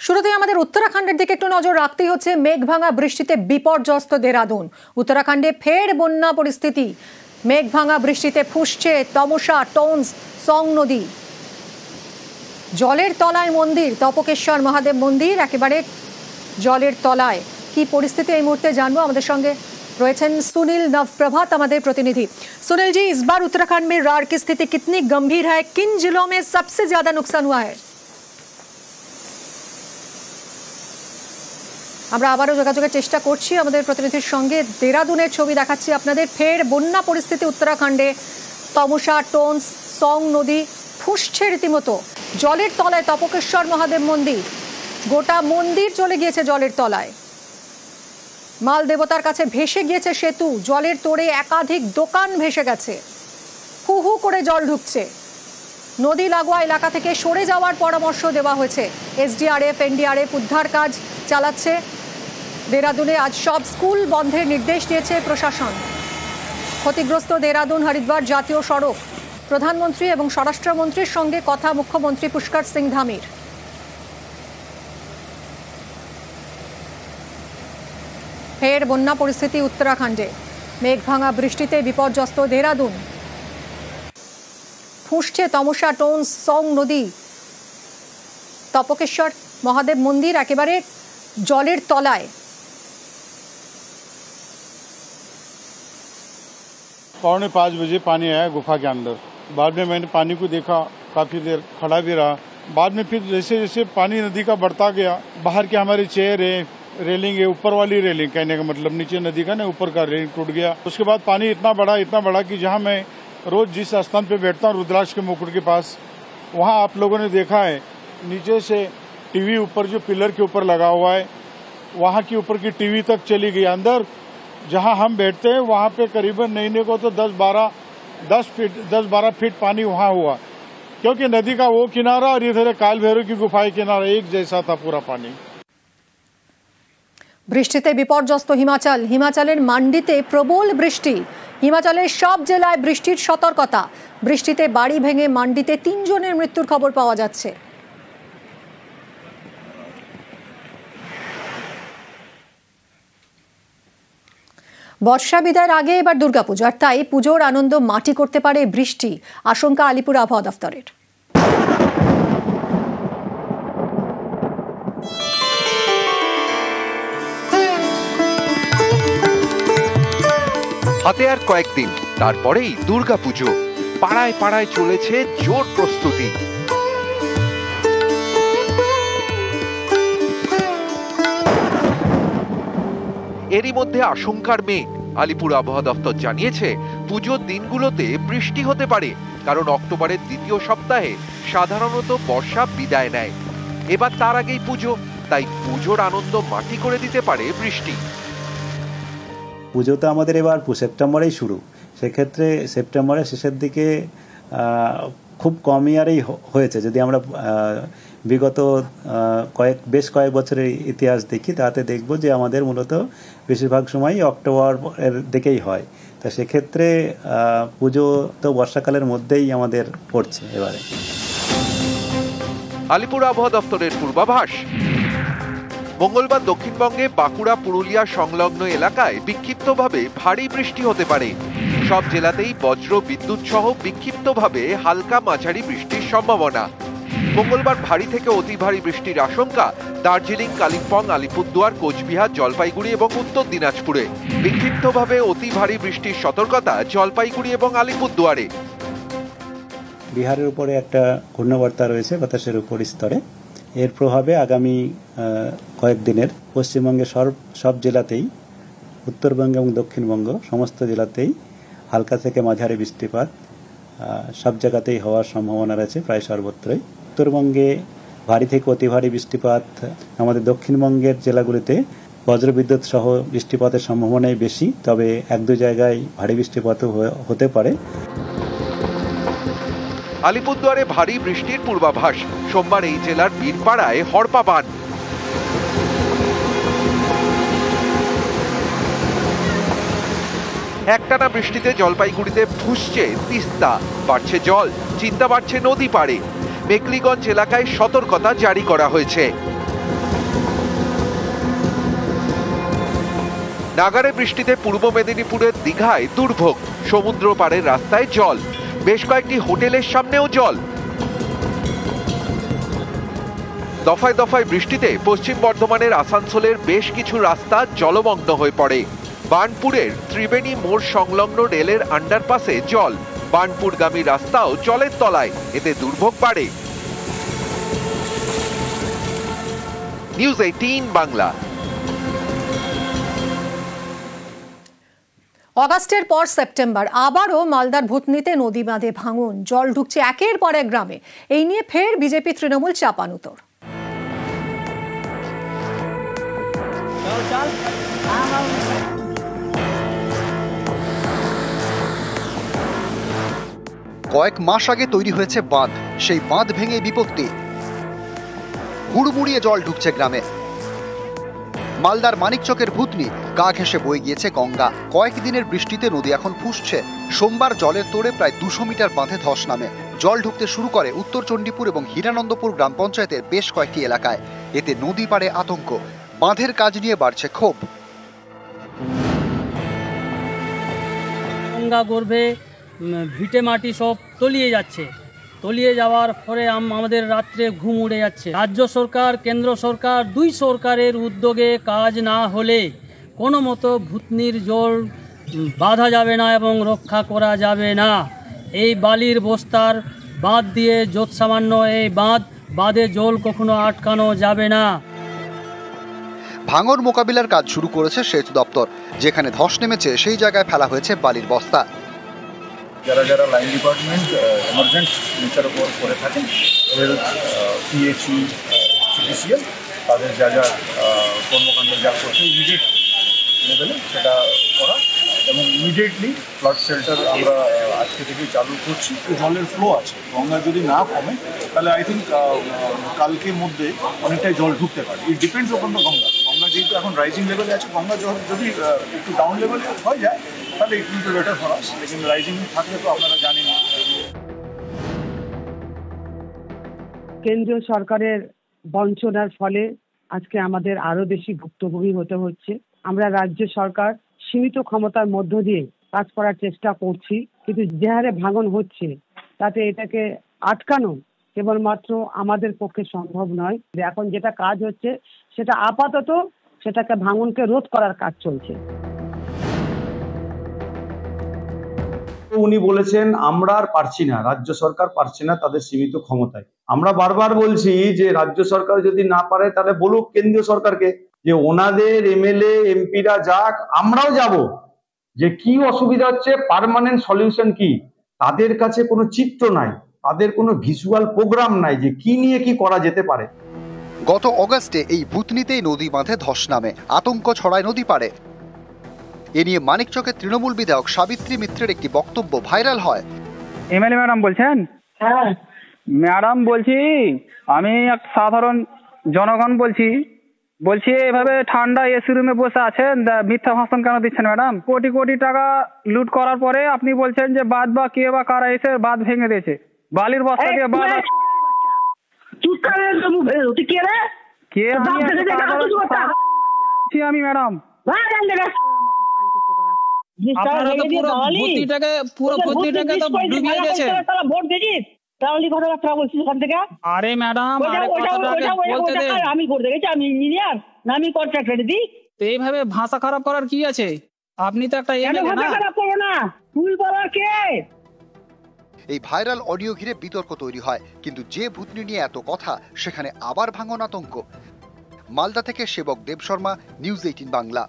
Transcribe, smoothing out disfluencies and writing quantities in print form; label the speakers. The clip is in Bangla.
Speaker 1: শুরুতেই আমাদের উত্তরাখণ্ডের দিকে একটু নজর রাখতেই হচ্ছে। মেঘভাঙা বৃষ্টিতে বিপর্যস্ত দেরাদুন। উত্তরাখণ্ডে ফের বন্যা পরিস্থিতি। মেঘভাঙা বৃষ্টিতে ফুঁসছে তমসা, টোন্স, সং নদী। জলের তলায় মন্দির, তপকেশ্বর মহাদেব মন্দির একেবারে জলের তলায়। কি পরিস্থিতি এই মুহূর্তে জানবো। আমাদের সঙ্গে রয়েছেন सुनील नवप्रभात, हमारे प्रतिनिधि। सुनील जी, इस बार उत्तराखंड में राढ़ की स्थिति कितनी गंभीर है? किन जिलों में सबसे ज्यादा नुकसान हुआ है? আমরা আবারও যোগাযোগের চেষ্টা করছি আমাদের প্রতিনিধির সঙ্গে। দেরাদুনের ছবি দেখাচ্ছি আপনাদের। ফের বন্যা পরিস্থিতি উত্তরাখণ্ডে। তমসা, টোন্স, সং নদী ফুঁসছে রীতিমতো। জলের তলায় তপকেশ্বর মহাদেব মন্দির, গোটা মন্দির চলে গিয়েছে জলের তলায়। মাল দেবতার কাছে ভেসে গিয়েছে সেতু। জলের তোড়ে একাধিক দোকান ভেসে গেছে। হু হু করে জল ঢুকছে। নদী লাগোয়া এলাকা থেকে সরে যাওয়ার পরামর্শ দেওয়া হয়েছে। এসডিআরএফ, এনডিআরএফ উদ্ধার কাজ চালাচ্ছে। দেরাদুনে আজ সব স্কুল বন্ধের নির্দেশ দিয়েছে প্রশাসন। ক্ষতিগ্রস্ত দেরাদুন হরিদ্বার জাতীয় সড়ক। প্রধানমন্ত্রী এবং স্বরাষ্ট্রমন্ত্রীর সঙ্গে কথা মুখ্যমন্ত্রী পুষ্কর সিং ধামির। ফের বন্যা পরিস্থিতি উত্তরাখণ্ডে। মেঘভাঙা বৃষ্টিতে বিপর্যস্ত দেরাদুন। ফুঁসছে তমসা, টোন্স, সং নদী। তপকেশ্বর মহাদেব মন্দির একেবারে জলের তলায়।
Speaker 2: पौने 5 बजे पानी आया गुफा के अंदर। बाद में मैंने पानी को देखा, काफ़ी देर खड़ा भी रहा। बाद में फिर जैसे जैसे पानी नदी का बढ़ता गया, बाहर के हमारी चेयर है, रेलिंग है, ऊपर वाली रेलिंग, कहने का मतलब नीचे नदी का ना, ऊपर का रेलिंग टूट गया। उसके बाद पानी इतना बढ़ा कि जहाँ मैं रोज जिस स्थान पे बैठता हूँ रुद्राक्ष के मुकुट के पास, वहाँ आप लोगों ने देखा है नीचे से टीवी ऊपर जो पिलर के ऊपर लगा हुआ है, वहाँ की ऊपर की टीवी तक चली गई। अंदर जहाँ हम बैठते हैं वहाँ पे करीबन नहीं को तो 10-12 फीट पानी वहाँ हुआ, क्योंकि नदी का वो किनारा और इधर काल भैरव की गुफा किनारा एक जैसा था पूरा पानी।
Speaker 1: বৃষ্টিতে বিপর্যস্ত হিমাচল। হিমাচলের মান্ডিতে প্রবল বৃষ্টি। হিমাচলের সব জেলায় বৃষ্টির সতর্কতা। বৃষ্টিতে বাড়ি ভেঙে মান্ডিতে 3 জনের মৃত্যুর খবর পাওয়া যাচ্ছে। বর্ষা বিদায়ের আগে এবার দুর্গাপুজো, আর তাই পুজোর আনন্দ মাটি করতে পারে বৃষ্টি, আশঙ্কা আলিপুর আবহাওয়া দফতরের।
Speaker 3: হাতে আর কয়েকদিন, তারপরেই দুর্গাপুজো। পাড়ায় পাড়ায় চলেছে জোর প্রস্তুতি। এরই মধ্যে আশঙ্কার মেঘ। আলিপুর আবহাওয়া দফতর জানিয়েছে পুজোর দিনগুলোতে বৃষ্টি হতে পারে, কারণ অক্টোবরের দ্বিতীয় সপ্তাহে সাধারণত বর্ষা বিদায় নেয়। এবার তার আগেই পুজো, তাই পুজোর আনন্দ মাটি করে দিতে পারে বৃষ্টি।
Speaker 4: পুজো তো আমাদের এবার সেপ্টেম্বরেই শুরু। সেক্ষেত্রে সেপ্টেম্বরের শেষের দিকে খুব কম ইয়ারেই হয়েছে। যদি আমরা বিগত বেশ কয়েক বছরের ইতিহাস দেখি, তাতে দেখব যে আমাদের মূলত বেশিরভাগ সময়ই অক্টোবরের দিকেই হয়। তা সেক্ষেত্রে পুজো তো বর্ষাকালের মধ্যেই আমাদের পড়ছে এবারে।
Speaker 3: আলিপুর আবহাওয়া দফতরের পূর্বাভাস, মঙ্গলবার দক্ষিণবঙ্গে বাঁকুড়া, পুরুলিয়া সংলগ্ন এলাকায় বিক্ষিপ্তভাবে ভারী বৃষ্টি হতে পারে। সব জেলাতেই বজ্র বিদ্যুৎ সহ বিক্ষিপ্তভাবে হালকা মাঝারি বৃষ্টির সম্ভাবনা। মঙ্গলবার ভারী থেকে অতি ভারী বৃষ্টির আশঙ্কা দার্জিলিং, কালিম্পং, আলিপুরদুয়ার, কোচবিহার, জলপাইগুড়ি এবং উত্তর দিনাজপুরে। বিক্ষিপ্তভাবে অতি ভারী বৃষ্টির সতর্কতা জলপাইগুড়ি এবং আলিপুরদুয়ারে।
Speaker 4: বিহারের উপরে একটা ঘূর্ণাবর্ত রয়েছে বাতাসের উপর স্তরে। এর প্রভাবে আগামী কয়েকদিনের পশ্চিমবঙ্গের সব জেলাতেই, উত্তরবঙ্গ এবং দক্ষিণবঙ্গ সমস্ত জেলাতেই হালকা থেকে মাঝারি বৃষ্টিপাত সব জায়গাতেই হওয়ার সম্ভাবনা রয়েছে, প্রায় সর্বত্রই। উত্তরবঙ্গে ভারী থেকে অতি ভারী বৃষ্টিপাত, আমাদের দক্ষিণবঙ্গের জেলাগুলিতে বজ্রবিদ্যুৎ সহ বৃষ্টিপাতের সম্ভাবনাই বেশি, তবে 1-2 জায়গায় ভারী বৃষ্টিপাতও হতে পারে।
Speaker 3: আলিপুরদুয়ারে ভারী বৃষ্টির পূর্বাভাস। সোমবার এই জেলার বীরপাড়ায় হড়পা বাঁধ। একটানা বৃষ্টিতে জলপাইগুড়িতে ফুঁসছে তিস্তা, বাড়ছে জল, চিন্তা বাড়ছে নদী পাড়ে। মেঘলিগঞ্জ এলাকায় সতর্কতা জারি করা হয়েছে। নাগারে বৃষ্টিতে পূর্ব মেদিনীপুরের দীঘায় দুর্ভোগ, সমুদ্র পাড়ের রাস্তায় জল, বেশ কয়েকটি হোটেলের সামনেও জল। দফায় দফায় বৃষ্টিতে পশ্চিম বর্ধমানের আসানসোলের বেশ কিছু রাস্তা জলমগ্ন হয়ে পড়ে। বার্নপুরের ত্রিবেণী মোড় সংলগ্ন রেলের আন্ডারপাসে জল, বার্নপুরগামী রাস্তাও জলের তলায়, এতে দুর্ভোগ বাড়ে। নিউজ 18 বাংলা।
Speaker 1: অগাস্টের পর সেপ্টেম্বর আবারও মালদার ভূতনিতে নদী বাঁধে ভাঙন, জল ঢুকছে একের পর এক গ্রামে। এই নিয়ে ফের বিজেপি তৃণমূল চাপানুতোর।
Speaker 5: কয়েক মাস আগে তৈরি হয়েছে বাঁধ, সেই বাঁধ ভেঙে বিপত্তি, হুড়মুড়িয়ে জল ঢুকছে গ্রামে। মালদার মানিকচকের ভূতনি গা ঘেঁষে বয়ে গিয়েছে গঙ্গা। কয়েকদিনের বৃষ্টিতে নদী এখন ফুঁসছে। সোমবার জলের তোড়ে প্রায় 200 মিটার বাঁধে ধস নামে। জল ঢুকতে শুরু করে উত্তর চণ্ডীপুর এবং হীরানন্দপুর গ্রাম পঞ্চায়েতের বেশ কয়েকটি এলাকায়। এতে নদী পাড়ে আতঙ্ক, বাঁধের কাজ নিয়ে বাড়ছে ক্ষোভ।
Speaker 6: গঙ্গা গর্ভে ভিটে মাটি সব তলিয়ে যাচ্ছে, তলিয়ে যাওয়ার পরে আমাদের রাত্রে ঘুম উড়ে যাচ্ছে। রাজ্য সরকার, কেন্দ্র সরকার, দুই সরকারের উদ্যোগে কাজ না হলে কোনো মতো ভূতনির জল বাঁধা যাবে না এবং রক্ষা করা যাবে না। এই বালির বস্তার বাঁধ দিয়ে যৎসামান্য এই বাঁধে জল কখনো আটকানো যাবে না।
Speaker 5: ভাঙন মোকাবিলার কাজ শুরু করেছে সেচ দপ্তর। যেখানে ধস নেমেছে সেই জায়গায় ফেলা হয়েছে বালির বস্তা।
Speaker 7: যারা যারা লাইন ডিপার্টমেন্ট এমার্জেন্ট নেচার উপর করে থাকেন, হেলথ, পিএইচই, সিটিসিএল, তাদের যা যা কর্মকাণ্ড যা করছে ইমিডিয়েট লেভেলে সেটা করা, এবং ইমিডিয়েটলি ফ্লাড শেল্টার আমরা আজকে থেকেই চালু করছি। জলের ফ্লো আছে, গঙ্গা যদি না কমে তাহলে আই থিঙ্ক কালকের মধ্যে অনেকটাই জল ঢুকতে পারে। It depends on the Ganga. Ganga যেহেতু এখন রাইজিং লেভেলে আছে, গঙ্গা যদি একটু ডাউন লেভেলে হয়ে যায় তাহলে it will be better for us. লেকিন রাইজিং থাকলে তো আপনারা জানেন।
Speaker 8: কেন্দ্রীয় সরকারের বঞ্চনার ফলে আজকে আমাদের আরো বেশি ভুক্তভোগী হতে হচ্ছে। আমরা রাজ্য সরকার সীমিত ক্ষমতার মধ্য দিয়ে কাজ করার চেষ্টা করছি, কিন্তু যে হারে ভাঙন হচ্ছে তাতে এটাকে আটকানো কেবলমাত্র আমাদের পক্ষে সম্ভব নয়। এখন যেটা কাজ হচ্ছে সেটা আপাতত সেটাকে ভাঙনকে রোধ করার কাজ চলছে।
Speaker 9: উনি বলেছেন আমরা আর পারছি না, রাজ্য সরকার পারছে না তাদের সীমিত ক্ষমতায়। আমরা বারবার বলছি যে রাজ্য সরকার যদি না পারে তাহলে বলুক কেন্দ্রীয় সরকারকে যে ওনাদের এমএলএ এমপিরা যাক, আমরাও যাব, যে কি অসুবিধা হচ্ছে, পার্মানেন্ট সলিউশন কি। তাদের কাছে কোনো চিত্র নাই, তাদের কোনো ভিজুয়াল প্রোগ্রাম নাই যে কি নিয়ে কি করা যেতে পারে।
Speaker 5: গত অগাস্টে এই ভূতনিতেই নদী বাঁধে ধস নামে, আতঙ্ক ছড়ায় নদী পাড়ে। এ নিয়ে মানিকচকের তৃণমূল বিধায়ক সাবিত্রী মিত্রের একটি বক্তব্য ভাইরাল হয়।
Speaker 10: এমএলএ ম্যাডাম বলছেন?
Speaker 8: হ্যাঁ
Speaker 10: ম্যাডাম বলছি, আমি এক সাধারণ জনগণ বলছি এভাবে ঠান্ডা এসি রুমে বসে আছেন, মিথ্যা ভাষণ কেন দিচ্ছেন ম্যাডাম? কোটি কোটি টাকা লুট করার পরে আপনি বলছেন যে বাদ বা কে বা কারা এসে বাদ ভেঙে দিয়েছে, বালির বস্তা দিয়ে বাদ। কে আমি ম্যাডাম? আরে ম্যাডাম,
Speaker 8: আমি করতে গেছি, আমি ইঞ্জিনিয়ার না, আমি কন্ট্রাক্টর দিই।
Speaker 10: এইভাবে ভাষা খারাপ করার কি আছে? আপনি তো একটা
Speaker 8: খারাপ করো না, তুই বলার কে?
Speaker 5: এই ভাইরাল অডিও ঘিরে বিতর্ক তৈরি হয়, কিন্তু যে ভূতনি নিয়ে এত কথা সেখানে আবার ভাঙন আতঙ্ক। মালদা থেকে সেবক দেব শর্মা, নিউজ 18 বাংলা।